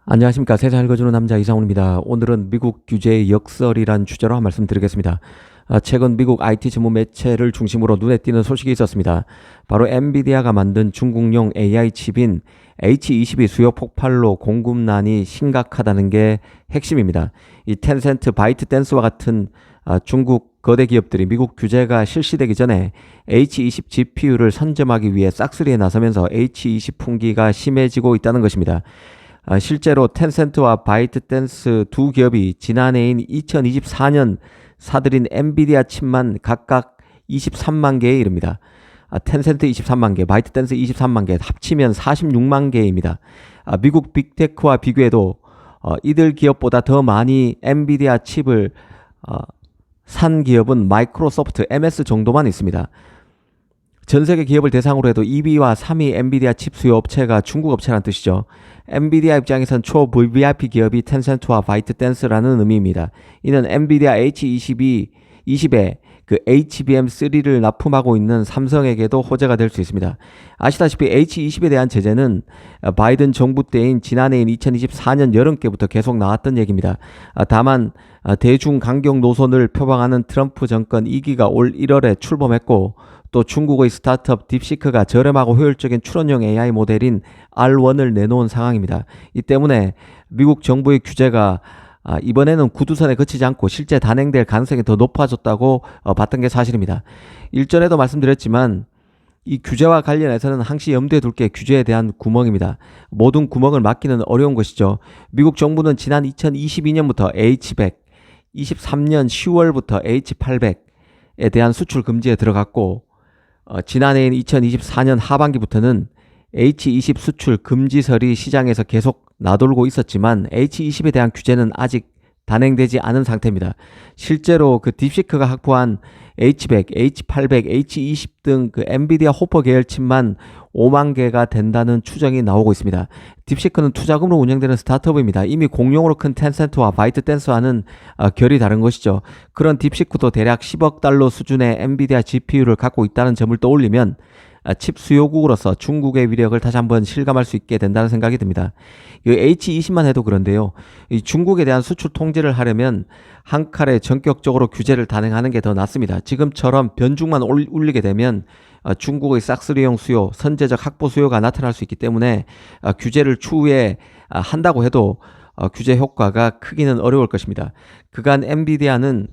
안녕하십니까. 세상을 읽어주는 남자 이상훈입니다. 오늘은 미국 규제의 역설이란 주제로 한 말씀 드리겠습니다. 최근 미국 IT 전문 매체를 중심으로 눈에 띄는 소식이 있었습니다. 바로 엔비디아가 만든 중국용 AI 칩인 H22 수요 폭발로 공급난이 심각하다는 게 핵심입니다. 이 텐센트, 바이트댄스와 같은 중국 거대 기업들이 미국 규제가 실시되기 전에 H20 GPU를 선점하기 위해 싹쓸이에 나서면서 H20 풍기가 심해지고 있다는 것입니다. 실제로 텐센트와 바이트댄스 두 기업이 지난해인 2024년 사들인 엔비디아 칩만 각각 23만 개에 이릅니다. 텐센트 23만 개, 바이트댄스 23만 개, 합치면 46만 개입니다. 미국 빅테크와 비교해도 이들 기업보다 더 많이 엔비디아 칩을 산 기업은 마이크로소프트, MS 정도만 있습니다. 전 세계 기업을 대상으로 해도 2위와 3위 엔비디아 칩 수요 업체가 중국 업체란 뜻이죠. 엔비디아 입장에선 초 VVIP 기업이 텐센트와 바이트댄스라는 의미입니다. 이는 엔비디아 H20에 그 HBM3를 납품하고 있는 삼성에게도 호재가 될 수 있습니다. 아시다시피 H20에 대한 제재는 바이든 정부 때인 지난해인 2024년 여름께부터 계속 나왔던 얘기입니다. 다만 대중 강경 노선을 표방하는 트럼프 정권 2기가 올 1월에 출범했고, 또 중국의 스타트업 딥시크가 저렴하고 효율적인 추론형 AI 모델인 R1을 내놓은 상황입니다. 이 때문에 미국 정부의 규제가 이번에는 구두선에 그치지 않고 실제 단행될 가능성이 더 높아졌다고 봤던 게 사실입니다. 일전에도 말씀드렸지만 이 규제와 관련해서는 항시 염두에 둘 게 규제에 대한 구멍입니다. 모든 구멍을 막기는 어려운 것이죠. 미국 정부는 지난 2022년부터 H100, 23년 10월부터 H800에 대한 수출 금지에 들어갔고, 지난해인 2024년 하반기부터는 H20 수출 금지설이 시장에서 계속 나돌고 있었지만 H20에 대한 규제는 아직 단행되지 않은 상태입니다. 실제로 그 딥시크가 확보한 H100, H800, H20 등 그 엔비디아 호퍼 계열 칩만 5만 개가 된다는 추정이 나오고 있습니다. 딥시크는 투자금으로 운영되는 스타트업입니다. 이미 공용으로 큰 텐센트와 바이트댄스와는 결이 다른 것이죠. 그런 딥시크도 대략 10억 달러 수준의 엔비디아 GPU를 갖고 있다는 점을 떠올리면 칩 수요국으로서 중국의 위력을 다시 한번 실감할 수 있게 된다는 생각이 듭니다. 이 H20만 해도 그런데요. 이 중국에 대한 수출 통제를 하려면 한 칼에 전격적으로 규제를 단행하는 게 더 낫습니다. 지금처럼 변죽만 울리게 되면 중국의 싹쓸이용 수요, 선제적 확보 수요가 나타날 수 있기 때문에 규제를 추후에 한다고 해도 규제 효과가 크기는 어려울 것입니다. 그간 엔비디아는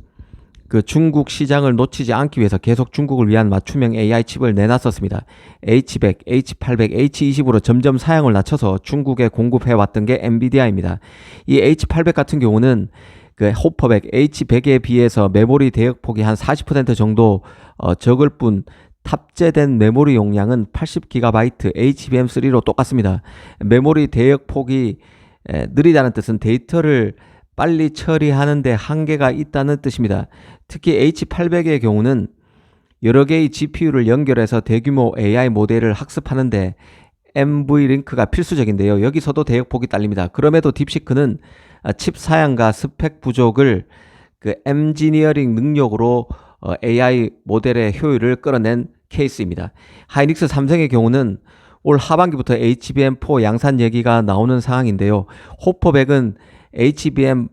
그 중국 시장을 놓치지 않기 위해서 계속 중국을 위한 맞춤형 AI 칩을 내놨었습니다. H100, H800, H20으로 점점 사양을 낮춰서 중국에 공급해왔던 게 엔비디아입니다. 이 H800 같은 경우는 그 호퍼100, H100에 비해서 메모리 대역폭이 한 40% 정도 적을 뿐 탑재된 메모리 용량은 80GB HBM3로 똑같습니다. 메모리 대역폭이 느리다는 뜻은 데이터를 빨리 처리하는 데 한계가 있다는 뜻입니다. 특히 H800의 경우는 여러 개의 GPU를 연결해서 대규모 AI 모델을 학습하는데 NV링크가 필수적인데요. 여기서도 대역폭이 딸립니다. 그럼에도 딥시크는 칩 사양과 스펙 부족을 그 엔지니어링 능력으로 AI 모델의 효율을 끌어낸 케이스입니다. 하이닉스 삼성의 경우는 올 하반기부터 HBM4 양산 얘기가 나오는 상황인데요. 호퍼100은 HBM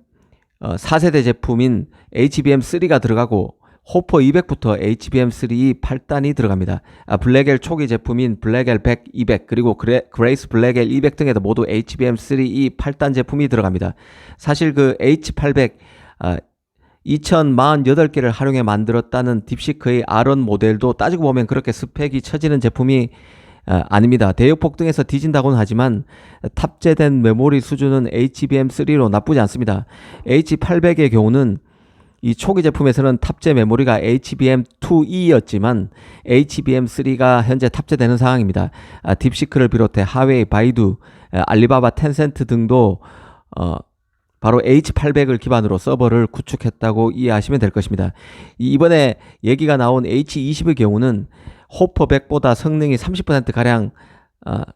4세대 제품인 HBM3가 들어가고 호퍼 200부터 HBM3 8단이 들어갑니다. 블랙엘 초기 제품인 블랙엘 100, 200 그리고 그레이스 블랙엘 200 등에도 모두 HBM3 8단 제품이 들어갑니다. 사실 그 H800 2048개를 활용해 만들었다는 딥시크의 R1 모델도 따지고 보면 그렇게 스펙이 처지는 제품이 아닙니다. 대역폭 등에서 뒤진다고는 하지만 탑재된 메모리 수준은 HBM3로 나쁘지 않습니다. H800의 경우는 이 초기 제품에서는 탑재 메모리가 HBM2E였지만 HBM3가 현재 탑재되는 상황입니다. 딥시크를 비롯해 하웨이, 바이두, 알리바바, 텐센트 등도 바로 H800을 기반으로 서버를 구축했다고 이해하시면 될 것입니다. 이번에 얘기가 나온 H20의 경우는 호퍼 100보다 성능이 30%가량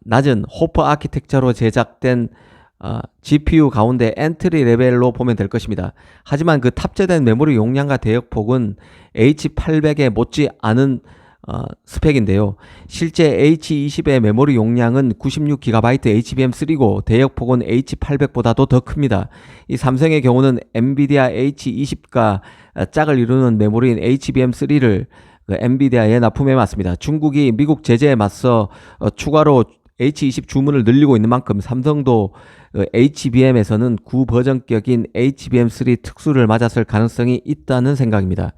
낮은 호퍼 아키텍처로 제작된 GPU 가운데 엔트리 레벨로 보면 될 것입니다. 하지만 그 탑재된 메모리 용량과 대역폭은 H800에 못지 않은 스펙인데요. 실제 H20의 메모리 용량은 96GB HBM3고 대역폭은 H800보다도 더 큽니다. 이 삼성의 경우는 엔비디아 H20과 짝을 이루는 메모리인 HBM3를 엔비디아에 납품해 왔습니다. 중국이 미국 제재에 맞서 추가로 H20 주문을 늘리고 있는 만큼 삼성도 HBM에서는 구버전격인 HBM3 특수를 맞았을 가능성이 있다는 생각입니다.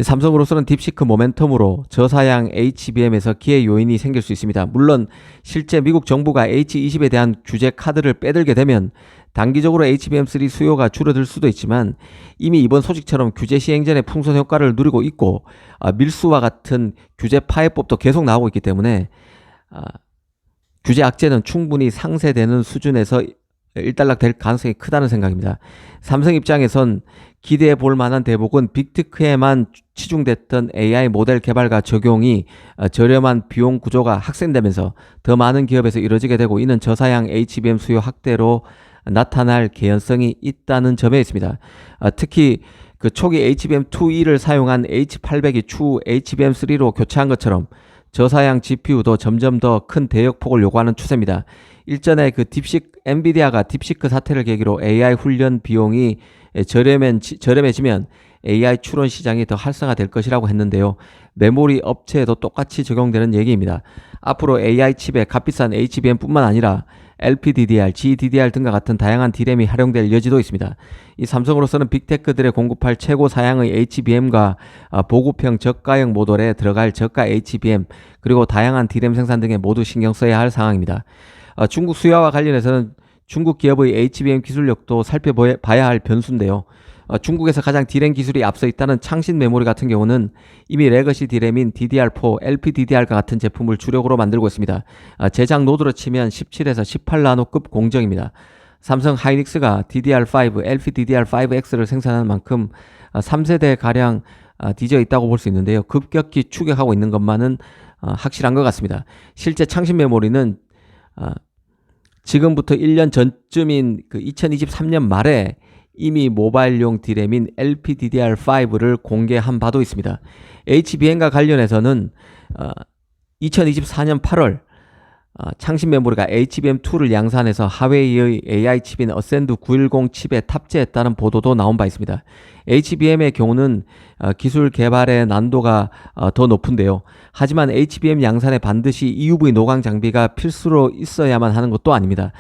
삼성으로서는 딥시크 모멘텀으로 저사양 HBM에서 기회 요인이 생길 수 있습니다. 물론 실제 미국 정부가 H20에 대한 규제 카드를 빼들게 되면 단기적으로 HBM3 수요가 줄어들 수도 있지만 이미 이번 소식처럼 규제 시행 전에 풍선 효과를 누리고 있고 밀수와 같은 규제 파해법도 계속 나오고 있기 때문에 규제 악재는 충분히 상쇄되는 수준에서 일단락 될 가능성이 크다는 생각입니다. 삼성 입장에선 기대해 볼 만한 대목은 빅테크에만 치중됐던 AI 모델 개발과 적용이 저렴한 비용 구조가 확산되면서 더 많은 기업에서 이루어지게 되고 이는 저사양 HBM 수요 확대로 나타날 개연성이 있다는 점에 있습니다. 특히 그 초기 HBM2E를 사용한 H800이 추후 HBM3로 교체한 것처럼 저사양 GPU도 점점 더 큰 대역폭을 요구하는 추세입니다. 일전에 그 엔비디아가 딥시크 사태를 계기로 AI 훈련 비용이 저렴해지면 AI 추론 시장이 더 활성화될 것이라고 했는데요. 메모리 업체에도 똑같이 적용되는 얘기입니다. 앞으로 AI 칩에 값비싼 HBM뿐만 아니라 LPDDR, GDDR 등과 같은 다양한 D램이 활용될 여지도 있습니다. 이 삼성으로서는 빅테크들에 공급할 최고 사양의 HBM과 보급형 저가형 모듈에 들어갈 저가 HBM 그리고 다양한 D램 생산 등에 모두 신경 써야 할 상황입니다. 중국 수요와 관련해서는 중국 기업의 HBM 기술력도 살펴봐야 할 변수인데요. 중국에서 가장 D램 기술이 앞서 있다는 창신 메모리 같은 경우는 이미 레거시 D램인 DDR4, LPDDR과 같은 제품을 주력으로 만들고 있습니다. 제작 노드로 치면 17에서 18나노급 공정입니다. 삼성 하이닉스가 DDR5, LPDDR5X를 생산하는 만큼 3세대 가량 뒤져 있다고 볼 수 있는데요. 급격히 추격하고 있는 것만은 확실한 것 같습니다. 실제 창신 메모리는 지금부터 1년 전쯤인 그 2023년 말에 이미 모바일용 D램인 LPDDR5를 공개한 바도 있습니다. HBM과 관련해서는 2024년 8월 창신 메모리가 HBM2를 양산해서 하웨이의 AI 칩인 어센드 910 칩에 탑재했다는 보도도 나온 바 있습니다. HBM의 경우는 기술 개발의 난도가 더 높은데요. 하지만 HBM 양산에 반드시 EUV 노광 장비가 필수로 있어야만 하는 것도 아닙니다.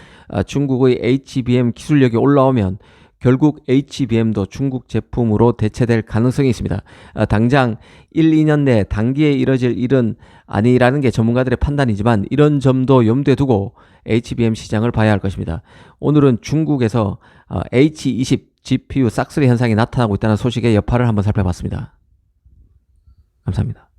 중국의 HBM 기술력이 올라오면 결국 HBM도 중국 제품으로 대체될 가능성이 있습니다. 당장 1, 2년 내 단기에 이뤄질 일은 아니라는 게 전문가들의 판단이지만 이런 점도 염두에 두고 HBM 시장을 봐야 할 것입니다. 오늘은 중국에서 H20 GPU 싹쓸이 현상이 나타나고 있다는 소식의 여파를 한번 살펴봤습니다. 감사합니다.